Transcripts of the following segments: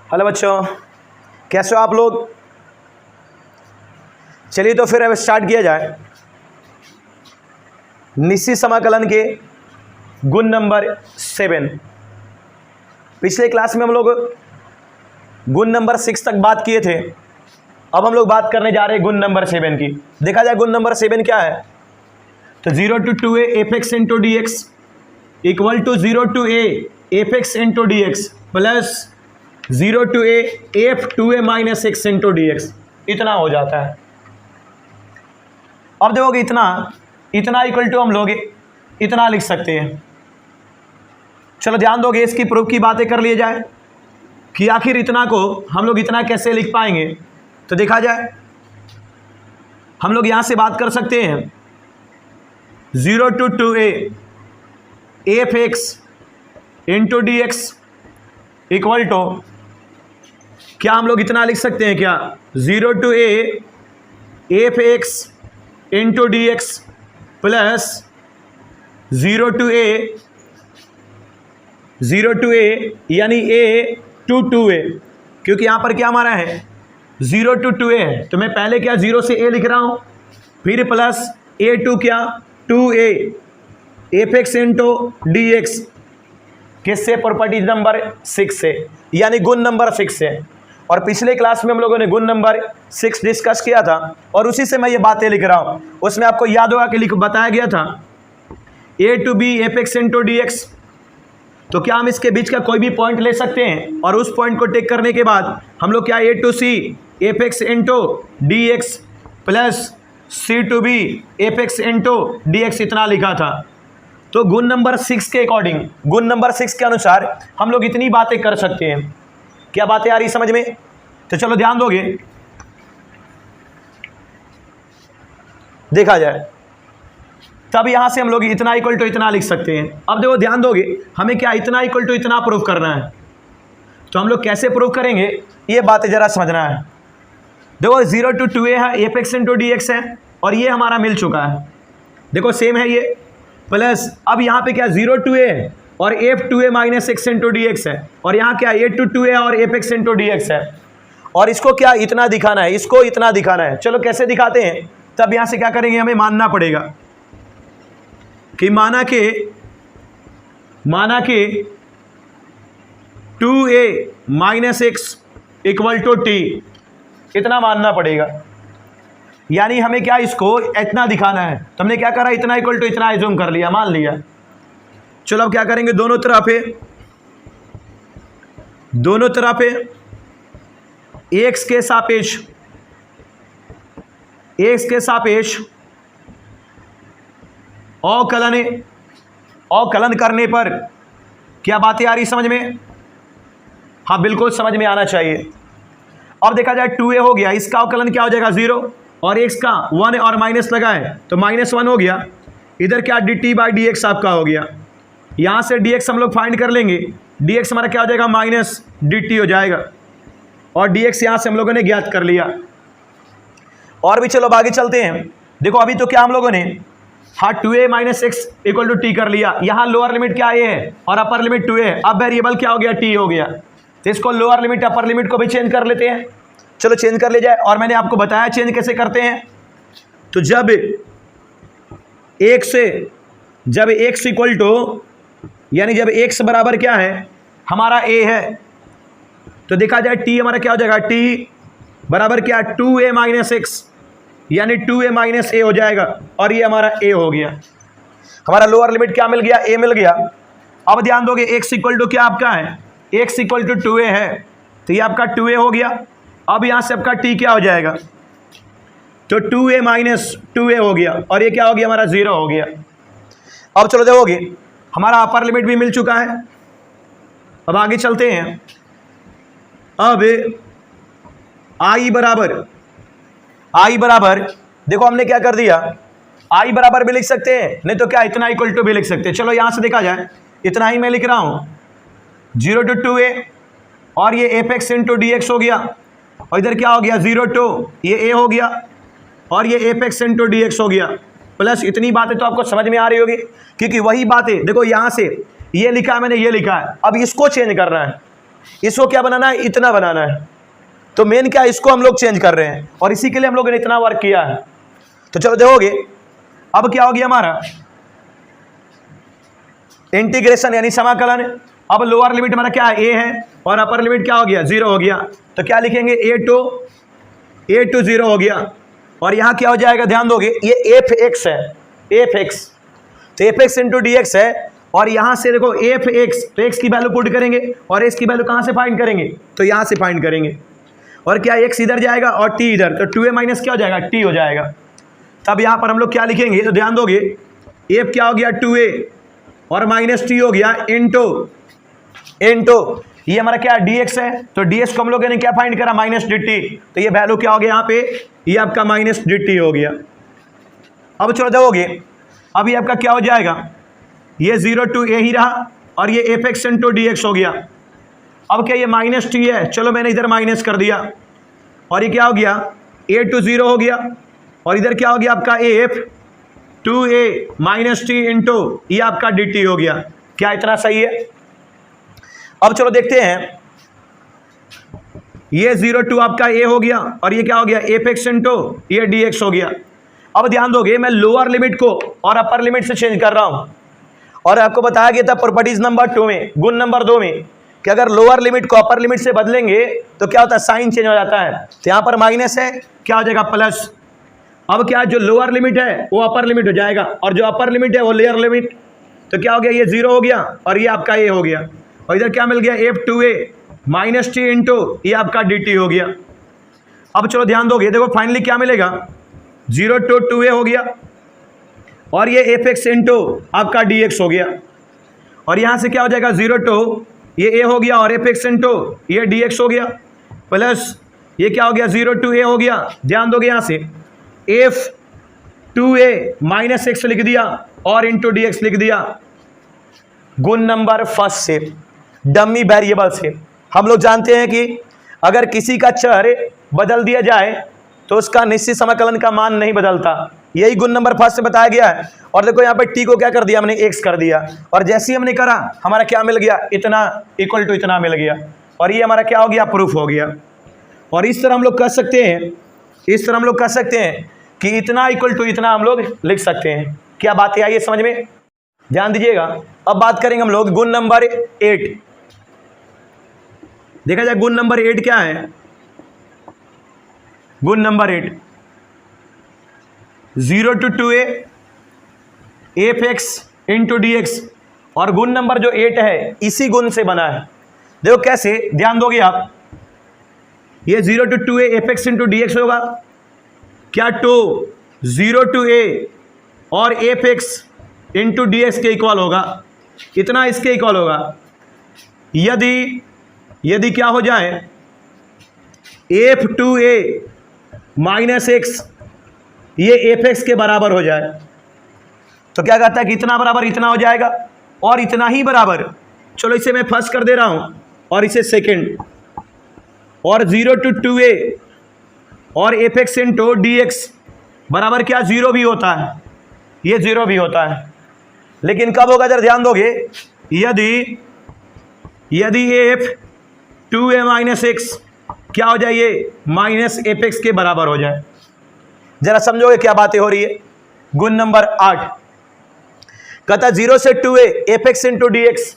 Hello बच्चों, कैसे हो आप लोग। चलिए तो फिर अब स्टार्ट किया जाए निश्चित समाकलन के गुण नंबर 7। पिछले क्लास में हम लोग गुण नंबर 6 तक बात किए थे। अब हम लोग बात करने जा रहे हैं गुण नंबर 7 की। देखा जाए गुण नंबर 7 क्या है। तो 0 to 2a F x into D X equal to 0 to a F x into D X plus 0 to a F 2a minus X into D X, इतना हो जाता है। अब देखोगे इतना इक्वल टू हम लोग इतना लिख सकते हैं। चलो ध्यान दोगे, इसकी प्रूफ की बातें कर लिए जाए कि आखिर इतना को हम लोग इतना कैसे लिख पाएंगे। तो देखा जाए हम लोग यहां से बात कर सकते हैं 0 to 2a F x into D X equal to क्या हम लोग इतना लिख सकते हैं क्या 0 to a F x into D X plus 0 to a यानी a to 2a, क्योंकि यहाँ पर क्या हमारा है 0 to 2a है। तो मैं पहले क्या 0 से a लिख रहा हूँ, फिर प्लस a to क्या 2a F x into D x, किससे प्रॉपर्टी नंबर 6 से, यानी गुण नंबर 6 से। और पिछले क्लास में हम लोगों ने गुण नंबर 6 डिस्कस किया था और उसी से मैं ये बातें लिख रहा हूँ। उसमें आपको याद होगा कि बताया गया था a to b F x into D X. तो क्या हम इसके बीच का कोई भी पॉइंट ले सकते हैं और उस पॉइंट को टेक करने के बाद हम लोग क्या a to c F x into D X plus c to b F x into D X इतना लिखा था। तो गुण नंबर 6 के अकॉर्डिंग, गुण नंबर 6 के अनुसार हम लोग इतनी बातें कर सकते हैं। क्या बातें आ रही समझ में। तो चलो ध्यान दोगे, देखा जाए तब यहां से हम लोग इतना इक्वल टू इतना लिख सकते हैं। अब देखो ध्यान दोगे, हमें क्या इतना इक्वल टू इतना प्रूफ करना है। तो हम लोग कैसे प्रूफ करेंगे ये बातें जरा समझना है। देखो 0 to 2a है, F x into D x है और ये हमारा मिल चुका है। देखो सेम है ये, प्लस अब यहाँ पे क्या 0 to a है और F 2a minus X into D x है और यहाँ क्या a to 2a और F x into D x है। और इसको क्या इतना दिखाना है, इसको इतना दिखाना है। चलो कैसे दिखाते हैं, तब यहाँ से क्या करेंगे, हमें मानना पड़ेगा कि माना के 2a minus X equal to T, इतना मानना पड़ेगा। यानी हमें क्या इसको इतना दिखाना है। तो हमने क्या करा, इतना इक्वल टू इतना एज्यूम कर लिया, मान लिया। चलो अब क्या करेंगे, दोनों तरफ एक्स के सापेक्ष अवकलन करने पर क्या बातें आ रही समझ में। हाँ बिल्कुल समझ में आना चाहिए। अब देखा जाए 2a हो गया, इसका अवकलन क्या हो जाएगा 0 और x का 1 और माइनस लगा है तो -1 हो गया। इधर क्या dt बाई डी एक्स आपका हो गया। यहाँ से dx हम लोग फाइंड कर लेंगे, dx हमारा क्या हो जाएगा माइनस dt हो जाएगा और dx यहाँ से हम लोगों ने ज्ञात कर लिया। और भी चलो आगे चलते हैं। देखो अभी तो क्या हम लोगों ने 2a minus X equal to T कर लिया। यहाँ लोअर लिमिट क्या a है और अपर लिमिट 2a है। अब वेरिएबल क्या हो गया t हो गया। तो इसको लोअर लिमिट अपर लिमिट को भी चेंज कर लेते हैं। चलो चेंज कर ले जाए और मैंने आपको बताया चेंज कैसे करते हैं। तो जब x इक्वल टू, यानी जब x बराबर क्या है हमारा a है, तो देखा जाए t हमारा क्या हो जाएगा, t बराबर क्या 2a माइनस एक्स, यानी 2a माइनस a हो जाएगा और ये हमारा a हो गया। हमारा लोअर लिमिट क्या मिल गया, a मिल गया। अब ध्यान दोगे x इक्वल टू क्या आपका है, x इक्वल टू 2a है तो ये आपका 2a हो गया। अब यहाँ से आपका t क्या हो जाएगा, तो 2a माइनस 2a हो गया और ये क्या हो गया हमारा 0 हो गया। अब चलो देखोगे हमारा अपर लिमिट भी मिल चुका है। अब आगे चलते हैं। अब i बराबर देखो हमने क्या कर दिया, i बराबर भी लिख सकते हैं, नहीं तो क्या इतना इक्वल टू भी लिख सकते हैं। चलो यहाँ से देखा जाए इतना ही मैं लिख रहा हूँ 0 to 2a और ये f x into D x हो गया और इधर क्या हो गया 0 to ये a हो गया और ये f x into D x हो गया। प्लस इतनी बातें तो आपको समझ में आ रही होगी, क्योंकि वही बातें देखो यहाँ से ये लिखा है मैंने, ये लिखा है। अब इसको चेंज करना है इसको क्या बनाना है, इतना बनाना है। तो मेन क्या है, इसको हम लोग चेंज कर रहे हैं और इसी के लिए हम लोगों ने इतना वर्क किया है। तो चलो देखोगे अब क्या हो गया हमारा इंटीग्रेशन यानी समाकलन। अब लोअर लिमिट हमारा क्या है, ए है, और अपर लिमिट क्या हो गया, 0 हो गया। तो क्या लिखेंगे, ए टू 0 हो गया। और यहाँ क्या हो जाएगा, ध्यान दोगे, ये एफ एक्स है, एफ एक्स, तो F x into D x है। और यहाँ से देखो एफ एक्स, तो एक्स की वैल्यू पुट करेंगे और एक्स की वैल्यू कहाँ से फाइंड करेंगे, तो यहाँ से फाइंड करेंगे। और क्या एक्स इधर जाएगा और टी इधर, तो 2a माइनस क्या हो जाएगा, टी हो जाएगा। तब यहाँ पर हम लोग क्या लिखेंगे, तो ध्यान दोगे एफ क्या हो गया 2a और माइनस टी हो गया इंटू ये हमारा क्या dx है, तो dx को हम लोगों ने क्या फाइंड करा, माइनस dt, तो ये वैल्यू क्या हो गया यहाँ पे, ये आपका माइनस dt हो गया। अब चलो देखोगे अब ये आपका क्या हो जाएगा, ये 0 to a ही रहा और ये f x into D x हो गया। अब क्या ये माइनस टी है, चलो मैंने इधर माइनस कर दिया और ये क्या हो गया, a टू 0 हो गया। और इधर क्या हो गया आपका F 2a minus T into ये आपका dt हो गया। क्या इतना सही है। अब चलो देखते हैं, ये 0 to आपका a हो गया और ये क्या हो गया, एफ एक्स इंटू ये dx हो गया। अब ध्यान दोगे मैं लोअर लिमिट को और अपर लिमिट से चेंज कर रहा हूं और आपको बताया गया था प्रॉपर्टीज नंबर 2 में, गुण नंबर 2 में, कि अगर लोअर लिमिट को अपर लिमिट से बदलेंगे तो क्या होता है, साइन चेंज हो जाता है। तो यहाँ पर माइनस है, क्या हो जाएगा प्लस। अब क्या जो लोअर लिमिट है वो अपर लिमिट हो जाएगा और जो अपर लिमिट है वो लोअर लिमिट, तो क्या हो गया, ये 0 हो गया और ये आपका a हो गया। और इधर क्या मिल गया, F 2a minus T into ये आपका dt हो गया। अब चलो ध्यान दोगे, देखो फाइनली क्या मिलेगा, 0 to 2a हो गया और ये एफ एक्स इंटू आपका dx हो गया। और यहाँ से क्या हो जाएगा, 0 to ये a हो गया और एफ एक्स इंटू ये dx हो गया, प्लस ये क्या हो गया, 0 to a हो गया। ध्यान दोगे यहाँ से एफ 2a माइनस एक्स लिख दिया और इंटू dx लिख दिया। गुण नंबर फर्स्ट से, डमी वेरिएबल से। हम लोग जानते हैं कि अगर किसी का चर बदल दिया जाए तो उसका निश्चित समाकलन का मान नहीं बदलता, यही गुण नंबर फर्स्ट से बताया गया है। और देखो यहाँ पे टी को क्या कर दिया, हमने एक्स कर दिया और जैसे ही हमने करा हमारा क्या मिल गया, इतना इक्वल टू इतना मिल गया और ये हमारा क्या हो गया, प्रूफ हो गया। और इस तरह हम लोग कर सकते हैं, इस तरह हम लोग कर सकते हैं कि इतना इक्वल टू इतना हम लोग लिख सकते हैं। क्या बात आई है समझ में, ध्यान दीजिएगा। अब बात करेंगे हम लोग गुण नंबर 8। देखा जाए गुण नंबर 8 क्या है, गुण number 8 0 to 2a F x into D x. और गुण नंबर जो 8 है इसी गुण से बना है। देखो कैसे, ध्यान दोगे आप, ये 0 to 2a F x into D x होगा क्या, 0 to a और F x into D x के इक्वल होगा, इतना इसके इक्वल होगा। यदि क्या हो जाए, एफ 2a माइनस एक्स ये एफ एक्स के बराबर हो जाए, तो क्या कहता है कि इतना बराबर इतना हो जाएगा और इतना ही बराबर। चलो इसे मैं फर्स्ट कर दे रहा हूं और इसे सेकंड, और 0 to 2a और F x into D x बराबर क्या, 0 भी होता है, ये 0 भी होता है। लेकिन कब होगा, जरा ध्यान दोगे, यदि एफ 2a माइनस एक्स क्या हो जाए, ये माइनस एफ एक्स के बराबर हो जाए। जरा समझोगे क्या बातें हो रही है। गुण नंबर 8 कहता 0 से 2a F x into D x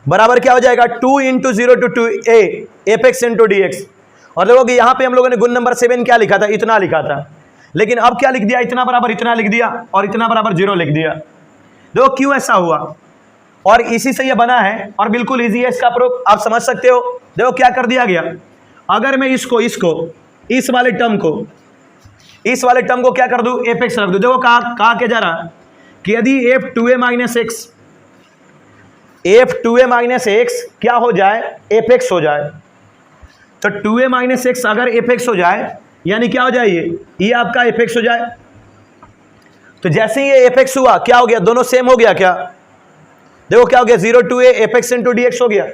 बराबर क्या हो जाएगा, 2 into 0 to 2a F x into D x. और देखो कि यहाँ पे हम लोगों ने गुण नंबर 7 क्या लिखा था, इतना लिखा था, लेकिन अब क्या लिख दिया, इतना बराबर इतना लिख दिया और इतना बराबर 0 लिख दिया। देखो क्यों ऐसा हुआ, और इसी से ये बना है और बिल्कुल इजी है इसका प्रूफ, आप समझ सकते हो। देखो क्या कर दिया गया, अगर मैं इसको इस वाले टर्म को क्या कर दूं, एफ एक्स रख दूं। देखो कहा क्या जा रहा कि यदि एफ 2a माइनस एक्स क्या हो जाए, एफ एक्स हो जाए, तो 2a माइनस एक्स अगर एफ एक्स हो जाए यानी क्या हो जाए, ये आपका एफ एक्स हो जाए। तो जैसे ही ये एफ एक्स हुआ क्या हो गया, दोनों सेम हो गया। क्या देखो क्या हो गया, 0 to a F x into D x हो गया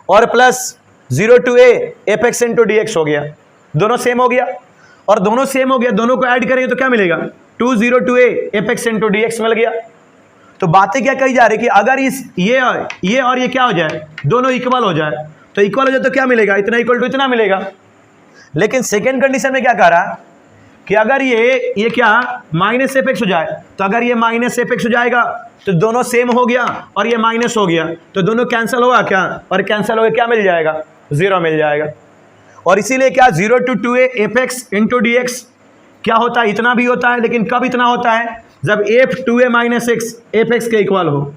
और plus 0 to a F x into D x हो गया, दोनों सेम हो गया। और दोनों सेम हो गया, दोनों को ऐड करेंगे तो क्या मिलेगा, 0 to a F x into D x मिल गया। तो बातें क्या कही जा रही कि अगर ये और ये क्या हो जाए, दोनों इक्वल हो जाए, तो इक्वल हो जाए तो क्या मिलेगा, इतना इक्वल टू इतना मिलेगा। लेकिन सेकेंड कंडीशन में क्या कह रहा कि अगर ये क्या माइनस एफ एक्स हो जाए, तो अगर ये माइनस एफ एक्स हो जाएगा तो दोनों सेम हो गया और ये माइनस हो गया तो दोनों कैंसिल होगा क्या, और कैंसिल होगा क्या मिल जाएगा, 0 मिल जाएगा। और इसीलिए क्या 0 to 2a F x into D x क्या होता है, इतना भी होता है, लेकिन कब इतना होता है, जब F 2a minus X F X के इक्वल हो।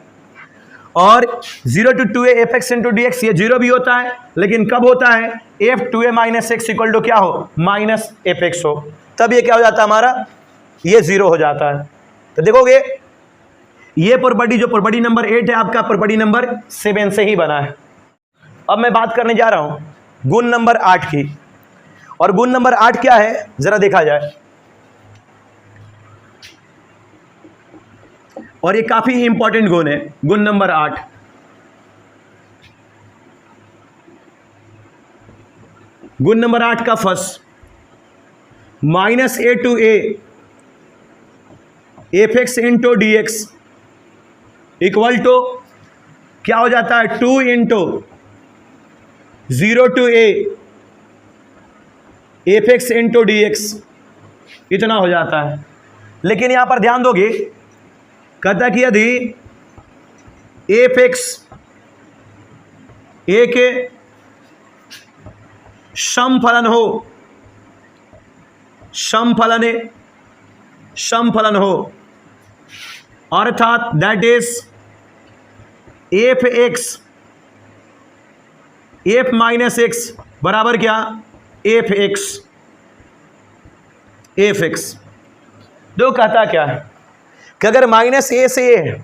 और 0 to 2a F x into D X ये 0 भी होता है, लेकिन कब होता है, F 2a minus X equal to क्या हो, माइनस एफ एक्स हो, तब ये क्या हो जाता है हमारा, ये 0 हो जाता है। तो देखोगे ये प्रॉपर्टी जो प्रॉपर्टी नंबर 8 है आपका प्रॉपर्टी नंबर 7 से ही बना है। अब मैं बात करने जा रहा हूं गुण नंबर 8 की, और गुण नंबर 8 क्या है जरा देखा जाए। और ये काफी इंपॉर्टेंट गुण है, गुण नंबर 8। गुण नंबर 8 का first, minus A to A F x into D X equal to क्या हो जाता है, 2 into 0 to a F x into D X, इतना हो जाता है। लेकिन यहां पर ध्यान दोगे, कहता कि यदि एफ एक्स ए के समफलन हो, समफलन हो, अर्थात that is F x F minus x बराबर क्या, एफ एक्स, एफ एक्स। दो कहता क्या है कि अगर माइनस ए से ए है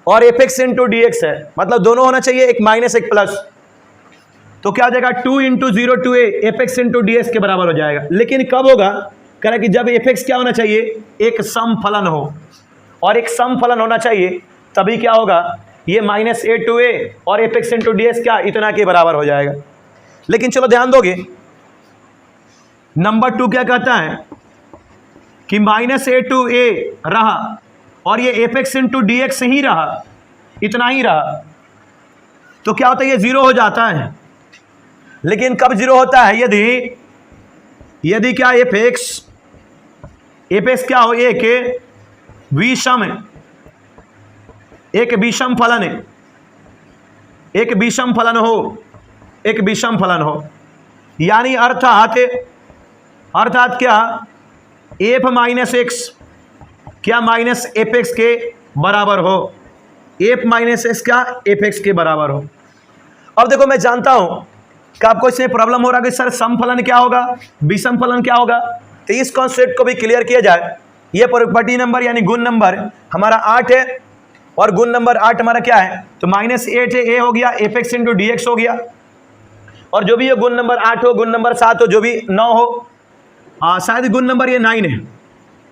और F x into D x है, मतलब दोनों होना चाहिए, एक माइनस एक प्लस, तो क्या हो जाएगा 2 into 0 to a F x into D x के बराबर हो जाएगा। लेकिन कब होगा, कह रहा कि जब एफ एक्स क्या होना चाहिए, एक समफलन हो, और एक समफलन होना चाहिए तभी क्या होगा, ये माइनस ए टू ए और F x into D x क्या इतना के बराबर हो जाएगा। लेकिन चलो ध्यान दोगे, नंबर 2 क्या कहता है कि माइनस ए टू ए रहा और ये f x into D x ही रहा, इतना ही रहा, तो क्या होता है, ये 0 हो जाता है। लेकिन कब 0 होता है, यदि क्या एफ एक्स क्या हो, एक विषम है, एक विषम फलन है, एक विषम फलन हो, एक विषम फलन हो, यानी अर्थात क्या एफ माइनस एक्स क्या माइनस एफ एक्स के बराबर हो, एफ माइनस एक्स क्या एफ एक्स के बराबर हो। अब देखो मैं जानता हूं कि आपको इसमें प्रॉब्लम हो रहा है कि सर समफलन क्या होगा, विषम फलन क्या होगा, तो इस कॉन्सेप्ट को भी क्लियर किया जाए। ये प्रॉपर्टी नंबर यानी गुण नंबर हमारा 8 है, और गुण नंबर 8 हमारा क्या है, तो माइनस 8 है, ए हो गया, F x into D x हो गया, और जो भी ये गुण नंबर 8 हो, गुण नंबर 7 हो, जो भी 9 हो, शायद गुण नंबर ये 9 है,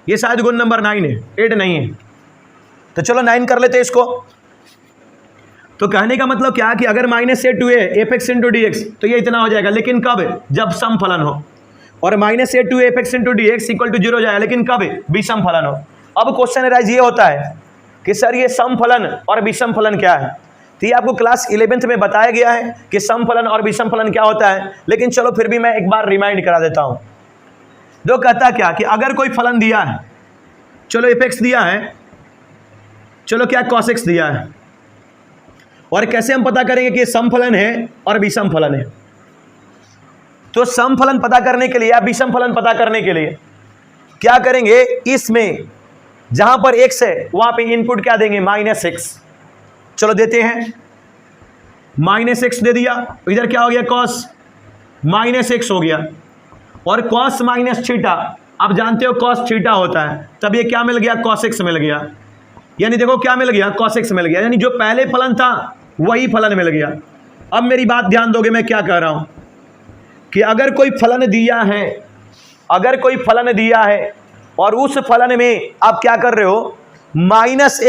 ये शायद गुण नंबर 9 है, 8 नहीं है, तो चलो 9 कर लेते हैं इसको। तो कहने का मतलब क्या है कि अगर minus A to A F x into D X तो ये इतना हो जाएगा, लेकिन कब, जब समफलन हो, और minus A to F x into D X equal to 0 हो जाएगा, लेकिन कब, विषम फलन हो। अब क्वेश्चन राइज ये होता है कि सर ये समफलन और विषम फलन क्या है, तो ये आपको क्लास 11th में बताया गया है कि समफलन और विषम फलन क्या होता है, लेकिन चलो फिर भी मैं एक बार रिमाइंड करा देता हूं। दो कहता क्या कि अगर कोई फलन दिया है, चलो एफ एक्स दिया है, चलो क्या कॉस एक्स दिया है, और कैसे हम पता करेंगे कि समफलन है और विषम फलन है। तो समफलन पता करने के लिए या विषम फलन पता करने के लिए क्या करेंगे, इसमें जहां पर x है वहां पे इनपुट क्या देंगे, माइनस एक्स। चलो देते हैं, माइनस एक्स दे दिया, इधर क्या हो गया, कॉस माइनस एक्स हो गया, और कॉस माइनस थीटा, आप जानते हो कॉस थीटा होता है, तब ये क्या मिल गया, कॉस एक्स मिल गया। यानी देखो क्या मिल गया, कॉस एक्स मिल गया, यानी जो पहले फलन था वही फलन मिल गया। अब मेरी बात ध्यान दोगे, मैं क्या कह रहा हूं कि अगर कोई फलन दिया है, अगर कोई फलन दिया है और उस फलन में आप क्या कर रहे हो, माइनस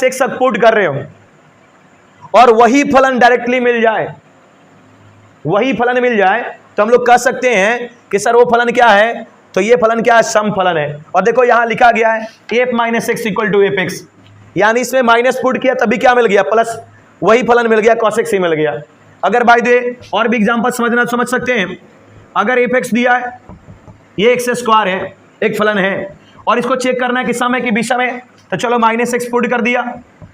एक्स पुट कर रहे हो, और वही फलन डायरेक्टली मिल जाए, वही फलन मिल जाए, तो हम लोग कह सकते हैं कि सर वो फलन क्या है, तो ये फलन क्या है, सम फलन है। और देखो यहां लिखा गया है F minus X equal to F X, यानी इसमें माइनस पुट किया तभी क्या मिल गया, प्लस, वही फलन मिल गया, cosec c मिल गया। अगर बाय द वे और भी एग्जांपल समझ सकते हैं, अगर एफ एक्स दिया है, ये एक्स स्क्वायर है, एक फलन है, और इसको चेक करना है कि समय की दिशा में, तो चलो माइनस एक्स पुट कर दिया,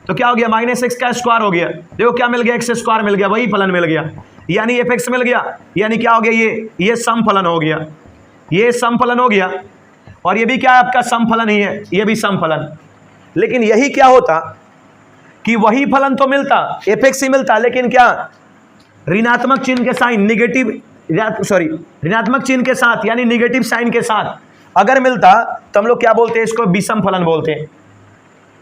तो क्या हो गया, माइनस एक्स का स्क्वायर हो गया। देखो क्या मिल गया, एक्स स्क्वायर मिल गया, वही फलन मिल गया, यानी एफ एक्स मिल गया, यानी क्या हो गया, ये सम फलन हो गया, ये सम फलन हो गया, और ये भी क्या है, आपका सम फलन ही है, ये भी सम फलन। लेकिन यही क्या होता कि वही फलन तो मिलता, एफ एक्स ही मिलता, लेकिन क्या ऋणात्मक चिन्ह के साइन, ऋणात्मक चिन्ह के साथ, यानी निगेटिव साइन के साथ अगर मिलता तो हम लोग क्या बोलते हैं, इसको विषम फलन बोलते हैं।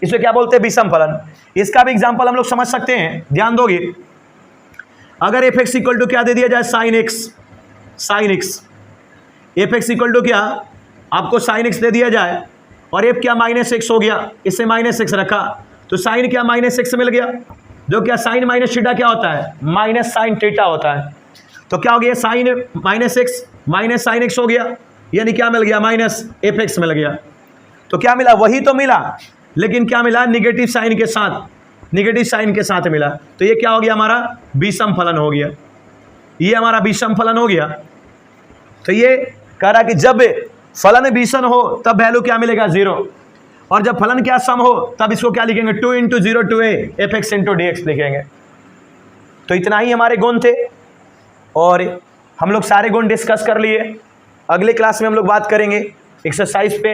इसको क्या बोलते हैं, विषम फलन। इसका भी एग्जांपल हम लोग समझ सकते हैं, ध्यान दोगे। अगर एफ एक्स इक्वल टू क्या दे दिया जाए, sine X, F X equal to क्या, आपको साइन एक्स दे दिया जाए, और एफ क्या माइनस एक्स हो गया, इससे माइनस एक्स रखा, तो साइन क्या माइनस एक्स मिल गया, जो क्या साइन माइनस थीटा क्या होता है, माइनस साइन थीटा होता है। तो क्या हो गया, sine minus X minus sine X हो गया, यानी क्या मिल गया, माइनस एफ एक्स मिल गया। तो क्या मिला, वही तो मिला, लेकिन क्या मिला, निगेटिव साइन के साथ मिला। तो ये क्या हो गया, हमारा विषम फलन हो गया, ये हमारा विषम फलन हो गया। तो ये कह रहा कि जब फलन विषम हो तब वैल्यू क्या मिलेगा, 0, और जब फलन क्या सम हो तब इसको क्या लिखेंगे, 2 × 0 to a F x into D x लिखेंगे। तो इतना ही हमारे गुण थे, और हम लोग सारे गुण डिस्कस कर लिए। अगले क्लास में हम लोग बात करेंगे एक्सरसाइज पे।